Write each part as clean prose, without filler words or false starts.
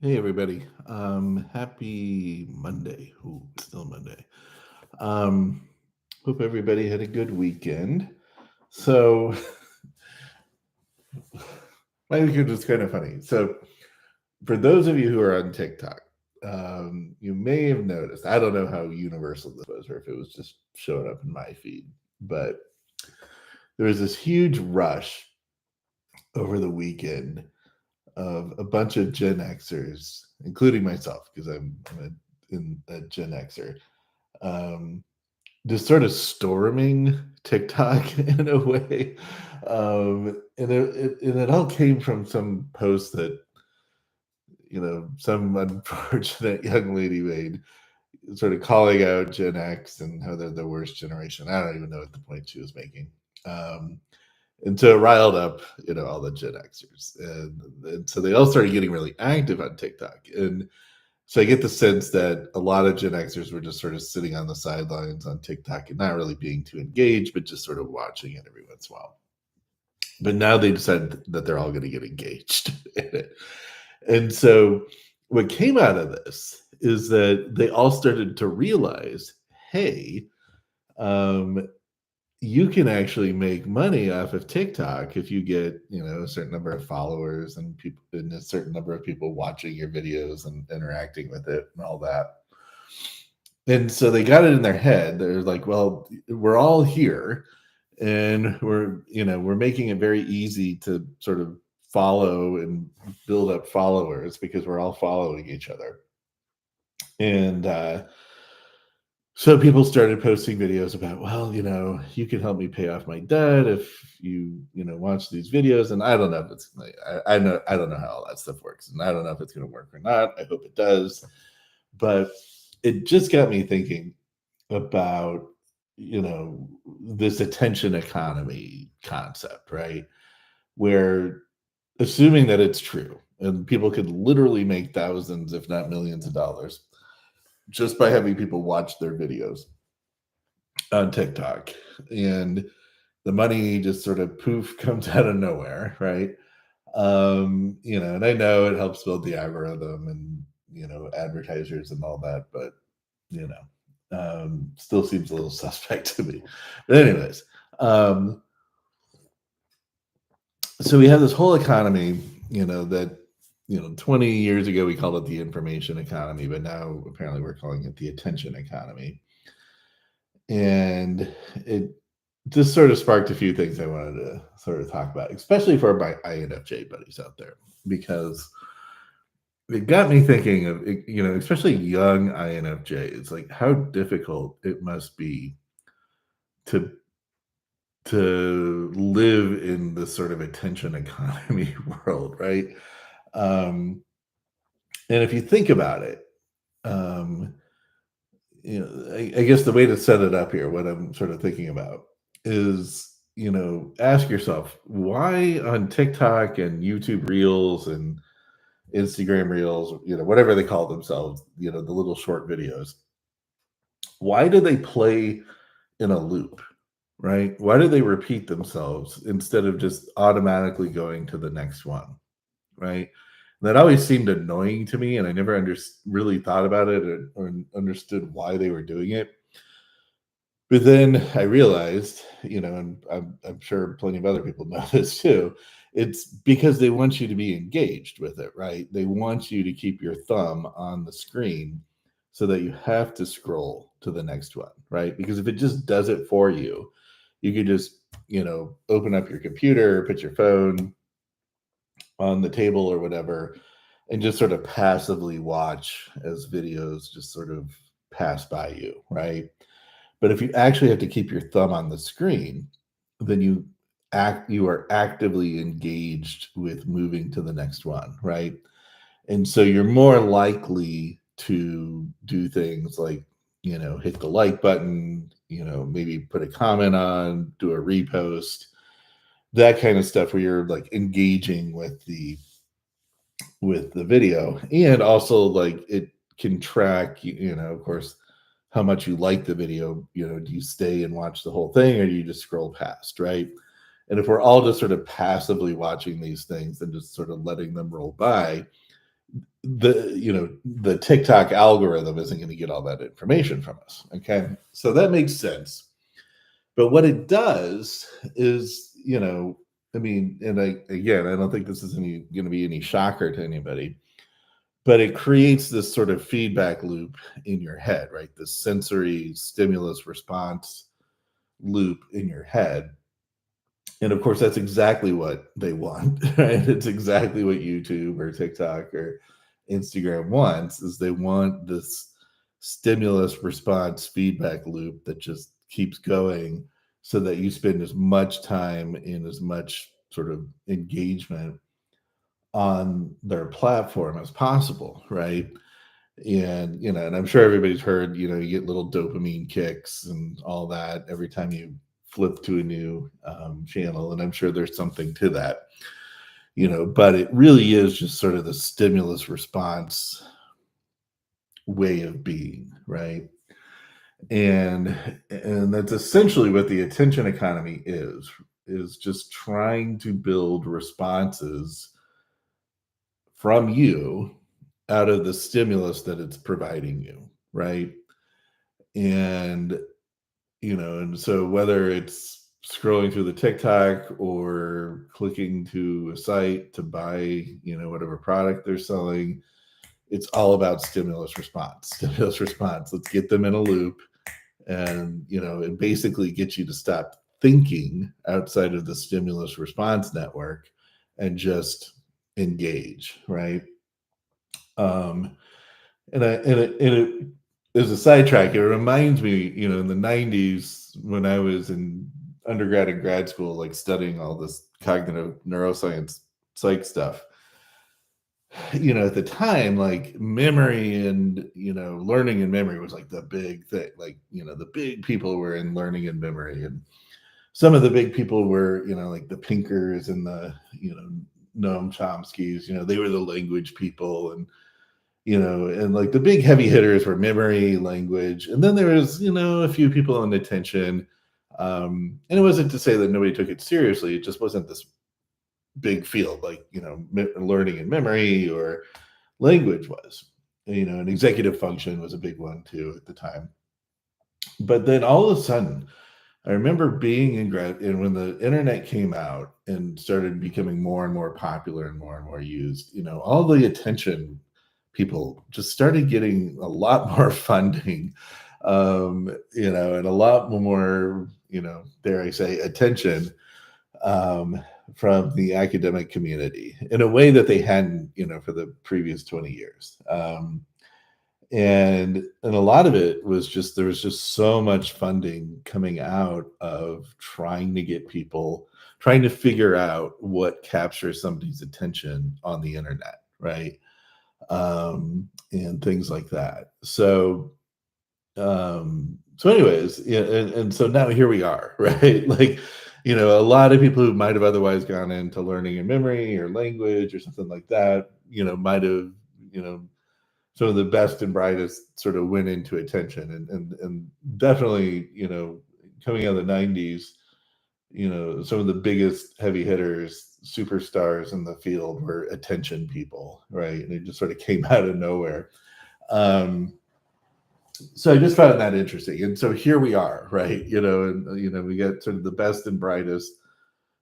Hey everybody. Happy Monday. Ooh, it's still Monday. Um, Hope everybody had a good weekend. So my weekend was kind of funny. So for those of you who are on TikTok, you may have noticed, I don't know how universal this was or if it was just showing up in my feed, but there was this huge rush over the weekend of a bunch of Gen Xers, including myself, because I'm a Gen Xer, um, just sort of storming TikTok in a way. And it all came from some post that, some unfortunate young lady made, sort of calling out Gen X and how they're the worst generation. I don't even know what the point she was making. Um, and so it riled up, all the Gen Xers. And so they all started getting really active on TikTok. And so I get the sense that a lot of Gen Xers were just sort of sitting on the sidelines on TikTok and not really being too engaged, but just sort of watching it every once in a while. But now they decided that they're all going to get engaged in it. And so what came out of this is that they all started to realize, hey, um, you can actually make money off of TikTok if you get, a certain number of followers and people and a certain number of people watching your videos and interacting with it and all that. And so they got it in their head. They're like, well, we're all here and we're making it very easy to sort of follow and build up followers because we're all following each other. And so people started posting videos about, well, you can help me pay off my debt if you watch these videos. And I don't know if it's like, I don't know how all that stuff works, and I don't know if it's going to work or not. I hope it does, but it just got me thinking about this attention economy concept, right? Where assuming that it's true and people could literally make thousands, if not millions of dollars just by having people watch their videos on TikTok. And the money just sort of poof comes out of nowhere, right? And I know it helps build the algorithm and advertisers and all that, but still seems a little suspect to me. But anyways, um, so we have this whole economy, that 20 years ago we called it the information economy, but now apparently we're calling it the attention economy. And it just sort of sparked a few things I wanted to sort of talk about, especially for my INFJ buddies out there, because it got me thinking of, especially young INFJs, like how difficult it must be to live in this sort of attention economy world, right? Um, and if you think about it, um, I guess the way to set it up here, what I'm sort of thinking about is, ask yourself why on TikTok and YouTube Reels and Instagram Reels, whatever they call themselves, the little short videos, why do they play in a loop, right? Why do they repeat themselves instead of just automatically going to the next one, right? That always seemed annoying to me, and I never really thought about it or understood why they were doing it. But then I realized, and I'm sure plenty of other people know this too. It's because they want you to be engaged with it, right? They want you to keep your thumb on the screen so that you have to scroll to the next one, right? Because if it just does it for you, you could just, open up your computer, put your phone on the table or whatever, and just sort of passively watch as videos just sort of pass by you, right? But if you actually have to keep your thumb on the screen, then you are actively engaged with moving to the next one, right? And so you're more likely to do things like, hit the like button, maybe put a comment on, do a repost, that kind of stuff where you're like engaging with the video. And also like it can track, of course, how much you like the video. Do you stay and watch the whole thing or do you just scroll past, right? And if we're all just sort of passively watching these things and just sort of letting them roll by, the TikTok algorithm isn't going to get all that information from us. Okay. So that makes sense. But what it does is, I mean, and again, I don't think this is going to be any shocker to anybody, but it creates this sort of feedback loop in your head, right? This sensory stimulus response loop in your head. And of course, that's exactly what they want, right? It's exactly what YouTube or TikTok or Instagram wants, is they want this stimulus response feedback loop that just keeps going so that you spend as much time in as much sort of engagement on their platform as possible, right? And and I'm sure everybody's heard, you get little dopamine kicks and all that every time you flip to a new channel, and I'm sure there's something to that, but it really is just sort of the stimulus response way of being, right? And that's essentially what the attention economy is just trying to build responses from you out of the stimulus that it's providing you, right? And and so whether it's scrolling through the TikTok or clicking to a site to buy, whatever product they're selling, it's all about stimulus response. Stimulus response. Let's get them in a loop, and it basically gets you to stop thinking outside of the stimulus response network and just engage, right? Um, and it as a sidetrack, it reminds me, in the '90s when I was in undergrad and grad school, like studying all this cognitive neuroscience psych stuff. At the time, like memory and learning and memory was like the big thing. Like, the big people were in learning and memory, and some of the big people were, like the Pinkers and the Noam Chomsky's. They were the language people, and like the big heavy hitters were memory, language, and then there was a few people on attention. And it wasn't to say that nobody took it seriously, it just wasn't this big field like learning and memory or language was. And executive function was a big one too at the time. But then all of a sudden, I remember being in grad, and when the internet came out and started becoming more and more popular and more used, all the attention people just started getting a lot more funding, and a lot more, dare I say, attention, um, from the academic community in a way that they hadn't, for the previous 20 years. And a lot of it was just, there was just so much funding coming out of trying to get people, trying to figure out what captures somebody's attention on the internet, right? And things like that. So anyways, yeah, and so now here we are, right? Like, a lot of people who might have otherwise gone into learning and memory or language or something like that, might have, you know some of the best and brightest sort of went into attention, and definitely, coming out of the '90s, some of the biggest heavy hitters, superstars in the field were attention people, right? And it just sort of came out of nowhere. Um, so I just found that interesting, and so here we are, right? And we got sort of the best and brightest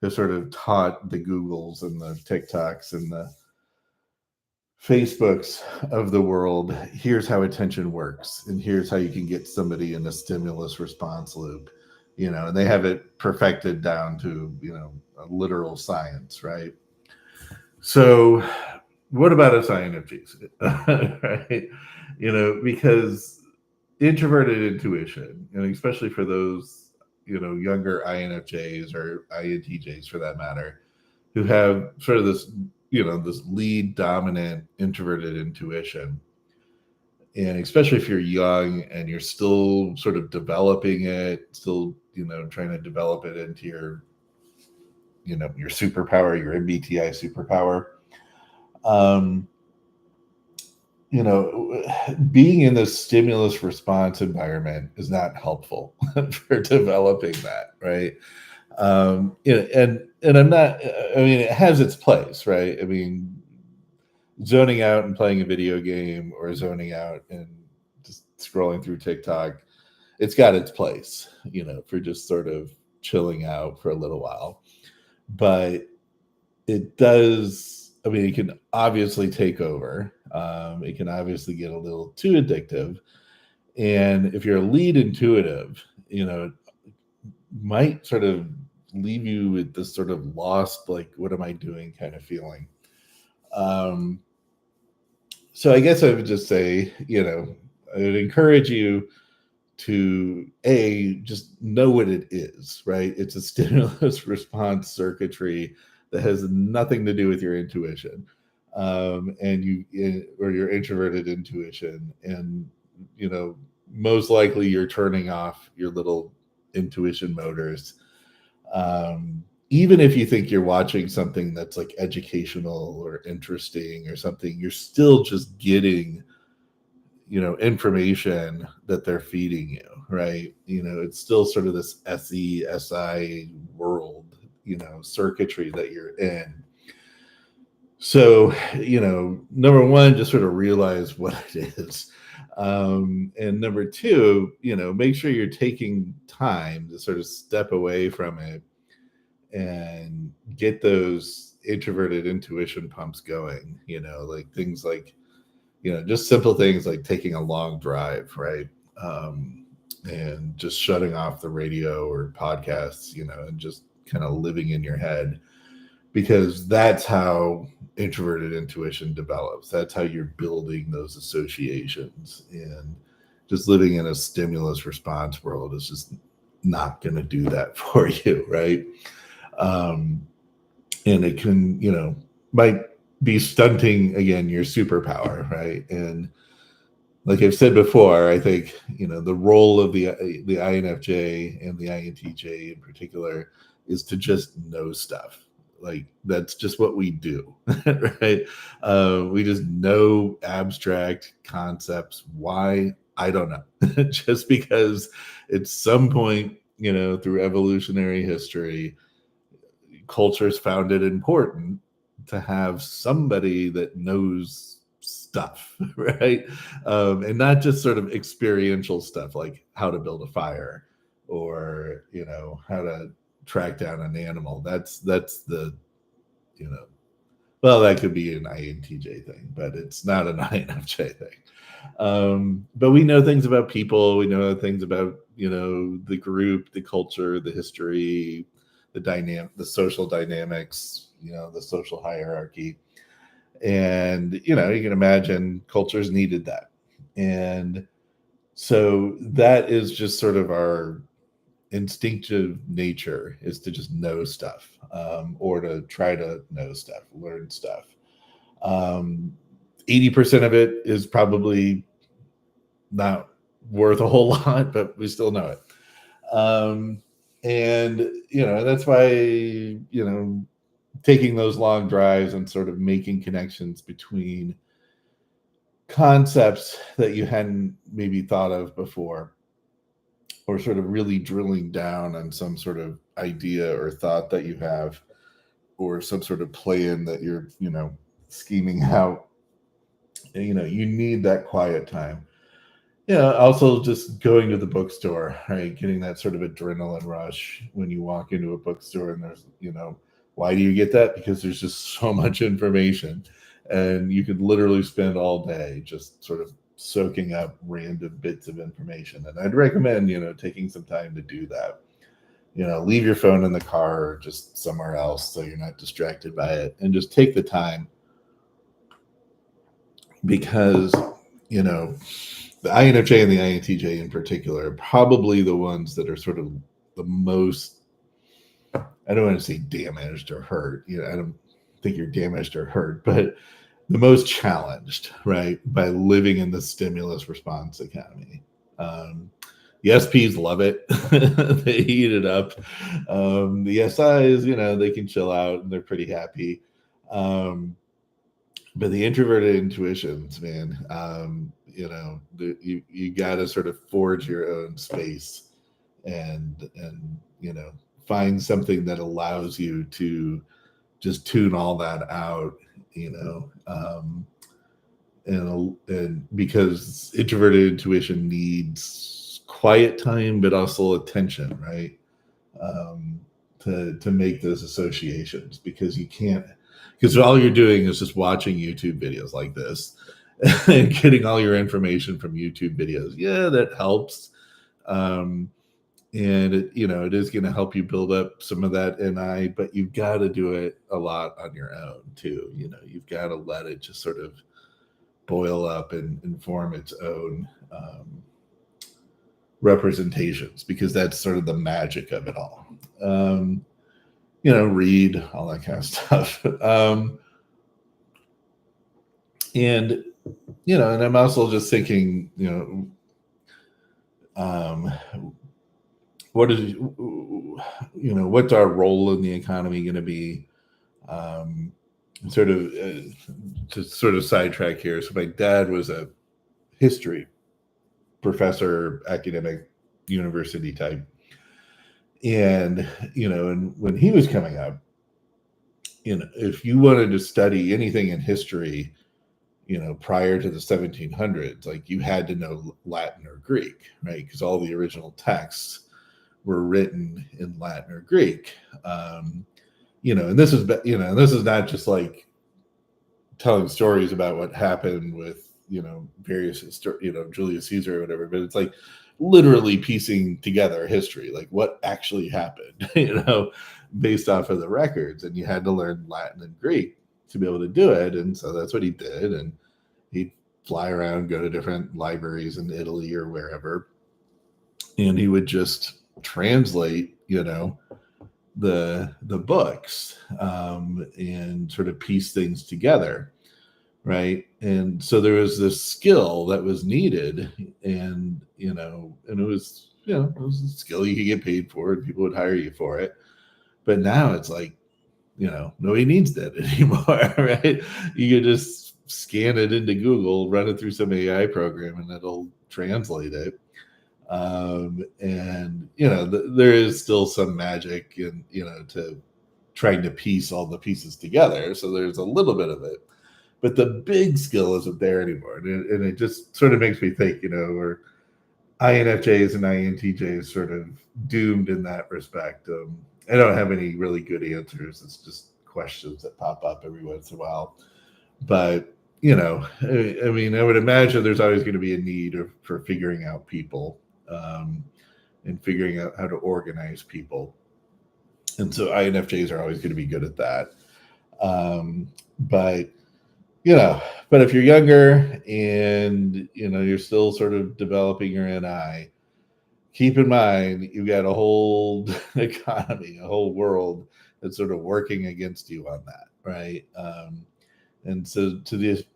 who sort of taught the Googles and the TikToks and the Facebooks of the world, here's how attention works, and here's how you can get somebody in a stimulus response loop, and they have it perfected down to, a literal science, right? So, what about us INFJs? Right? Because introverted intuition, and especially for those, younger INFJs or INTJs for that matter, who have sort of this lead dominant introverted intuition. And especially if you're young and you're still sort of developing it, still, trying to develop it into your superpower, your MBTI superpower. Um, Being in this stimulus response environment is not helpful for developing that, right? And I'm not, I mean, it has its place, right? I mean, zoning out and playing a video game or zoning out and just scrolling through TikTok, it's got its place, for just sort of chilling out for a little while. But it does, I mean, it can obviously take over. It can obviously get a little too addictive. And if you're a lead intuitive, it might sort of leave you with this sort of lost, like, what am I doing kind of feeling. Um, so I guess I would just say, I would encourage you to just know what it is, right? It's a stimulus response circuitry that has nothing to do with your intuition, or your introverted intuition, and most likely you're turning off your little intuition motors. Even if you think you're watching something that's like educational or interesting or something, you're still just getting information that they're feeding you, right? It's still sort of this SI world, circuitry that you're in. So, number one, just sort of realize what it is. And number two, make sure you're taking time to sort of step away from it and get those introverted intuition pumps going, like things like, just simple things like taking a long drive, right? And just shutting off the radio or podcasts, and just kind of living in your head, because that's how introverted intuition develops. That's how you're building those associations. And just living in a stimulus response world is just not going to do that for you, right? And it can, might be stunting again your superpower, right? And like I've said before, I think the role of the INFJ and the INTJ in particular is to just know stuff. Like that's just what we do, right? We just know abstract concepts. Why? I don't know. Just because at some point, through evolutionary history, cultures found it important to have somebody that knows stuff, right? And not just sort of experiential stuff like how to build a fire or how to track down an animal. That's the you know well, that could be an INTJ thing, but it's not an INFJ thing. But we know things about people. We know things about the group, the culture, the history, the social dynamics, the social hierarchy. And you can imagine cultures needed that. And so that is just sort of our instinctive nature, is to just know stuff, or to try to know stuff, learn stuff. um, 80% of it is probably not worth a whole lot, but we still know it. And that's why taking those long drives and sort of making connections between concepts that you hadn't maybe thought of before, or sort of really drilling down on some sort of idea or thought that you have, or some sort of plan that you're scheming out. You need that quiet time. Also just going to the bookstore, right? Getting that sort of adrenaline rush when you walk into a bookstore, and there's, why do you get that? Because there's just so much information, and you could literally spend all day just sort of soaking up random bits of information. And I'd recommend, taking some time to do that. Leave your phone in the car or just somewhere else so you're not distracted by it, and just take the time, because, the INFJ and the INTJ in particular are probably the ones that are sort of the most, I don't want to say damaged or hurt. I don't think you're damaged or hurt, but the most challenged, right, by living in the stimulus response economy. The SPs love it. They eat it up. The SIs, they can chill out and they're pretty happy. But the introverted intuitions, man, you got to sort of forge your own space, and find something that allows you to just tune all that out and because introverted intuition needs quiet time, but also attention, right? Um, to make those associations, because you can't, because all you're doing is just watching YouTube videos like this and getting all your information from YouTube videos. Yeah, that helps. Um, and it is going to help you build up some of that NI, but you've got to do it a lot on your own too. You've got to let it just sort of boil up and form its own representations, because that's sort of the magic of it all. Read all that kind of stuff. And and I'm also just thinking, what is what's our role in the economy going to be? Sort of to sort of sidetrack here. So my dad was a history professor, academic, university type, and and when he was coming up, if you wanted to study anything in history, prior to the 1700s, like, you had to know Latin or Greek, right? Because all the original texts were written in Latin or Greek. And this is not just like telling stories about what happened with various Julius Caesar or whatever, but it's like literally piecing together history, like what actually happened, based off of the records. And you had to learn Latin and Greek to be able to do it. And so that's what he did. And he'd fly around, go to different libraries in Italy or wherever, and he would just translate, the books, and sort of piece things together, right? And so there was this skill that was needed, and and it was a skill you could get paid for, and people would hire you for it. But now it's like, nobody needs that anymore, right? You can just scan it into Google, run it through some AI program, and it'll translate it. And there is still some magic in to trying to piece all the pieces together. So there's a little bit of it, but the big skill isn't there anymore. And it just sort of makes me think, we're INFJs and INTJs sort of doomed in that respect. I don't have any really good answers. It's just questions that pop up every once in a while. But I mean, I would imagine there's always going to be a need for figuring out people, and figuring out how to organize people. And so INFJs are always going to be good at that. But but if you're younger and you're still sort of developing your NI, keep in mind you've got a whole economy, a whole world that's sort of working against you on that, right? And so to the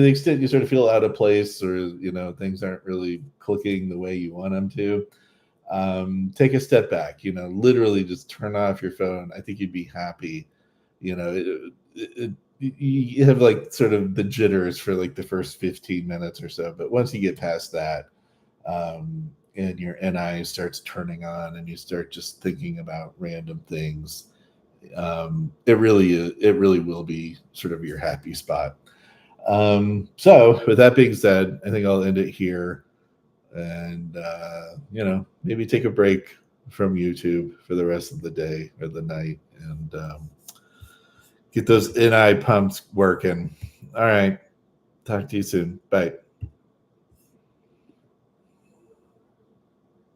extent you sort of feel out of place, or things aren't really clicking the way you want them to, take a step back. Literally just turn off your phone. I think you'd be happy. You have like sort of the jitters for like the first 15 minutes or so, but once you get past that, and your NI starts turning on and you start just thinking about random things, it really will be sort of your happy spot. So with that being said, I think I'll end it here, and maybe take a break from YouTube for the rest of the day or the night, and get those NI pumps working. All right, talk to you soon. Bye.